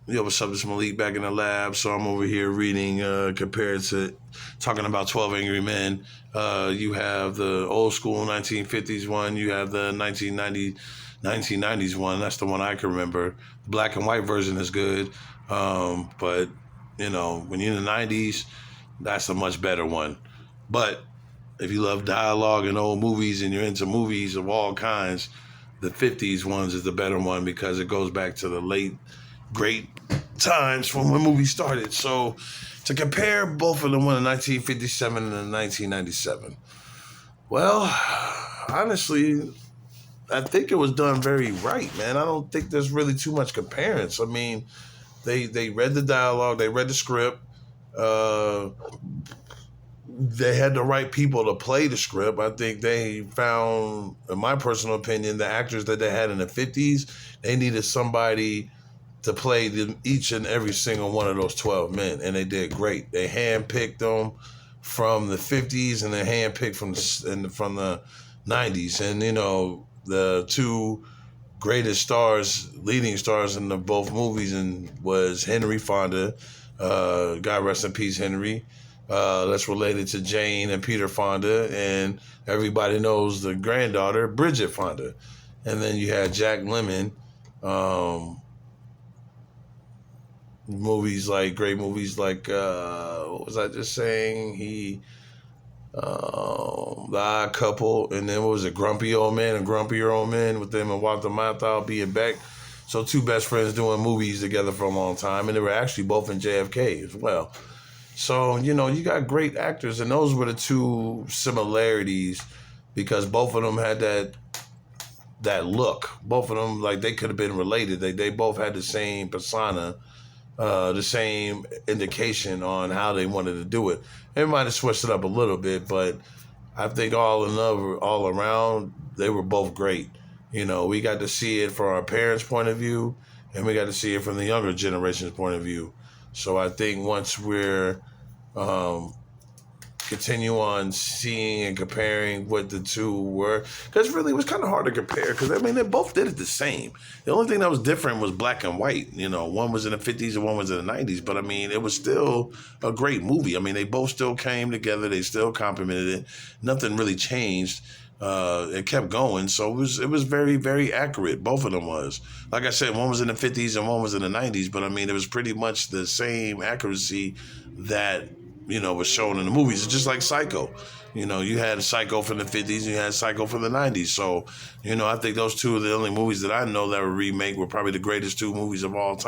Yo, what's up? It's Malik back in the lab. So I'm over here reading, compared to talking about 12 Angry Men. You have the old school 1950s one. You have the 1990s one. That's the one I can remember. The black and white version is good. But, when you're in the 90s, that's a much better one. But if you love dialogue and old movies and you're into movies of all kinds, the 50s ones is the better one because it goes back to the late great times from when movies started. So to compare both of them, one in 1957 and in 1997, well, honestly, I think it was done very right, man. I don't think there's really too much comparison. I mean, they read the dialogue, they read the script. Uh, they had the right people to play the script. I think they found, in my personal opinion, the actors that they had in the 50s, they needed somebody to play each and every single one of those 12 men, and they did great. They handpicked them from the 50s and they handpicked from the 90s. And, the two greatest stars, leading stars in both movies, and was Henry Fonda, God rest in peace, Henry. That's related to Jane and Peter Fonda, and everybody knows the granddaughter, Bridget Fonda. And then you had Jack Lemmon. Great movies like, what was I just saying? The Odd Couple, and then what was it, Grumpy Old Man and Grumpier Old Man, with them and Walter Matthau being back. So two best friends doing movies together for a long time, and they were actually both in JFK as well. So, you got great actors, and those were the two similarities because both of them had that look. Both of them, like, they could have been related. They both had the same persona, the same indication on how they wanted to do it. They might have switched it up a little bit, but I think all around, they were both great. We got to see it from our parents' point of view, and we got to see it from the younger generation's point of view. So I think once we're um, continue on seeing and comparing what the two were, because really it was kind of hard to compare, because I mean they both did it the same. The only thing that was different was black and white. One was in the 50s and one was in the 90s, but I mean it was still a great movie. I mean they both still came together, they still complemented it, nothing really changed. It kept going, so it was very, very accurate. Both of them was, like I said, one was in the 50s and one was in the 90s, but I mean it was pretty much the same accuracy that was shown in the movies. It's just like Psycho. You had Psycho from the 50s and you had Psycho from the 90s. So, I think those two are the only movies that I know that were remake were probably the greatest two movies of all time.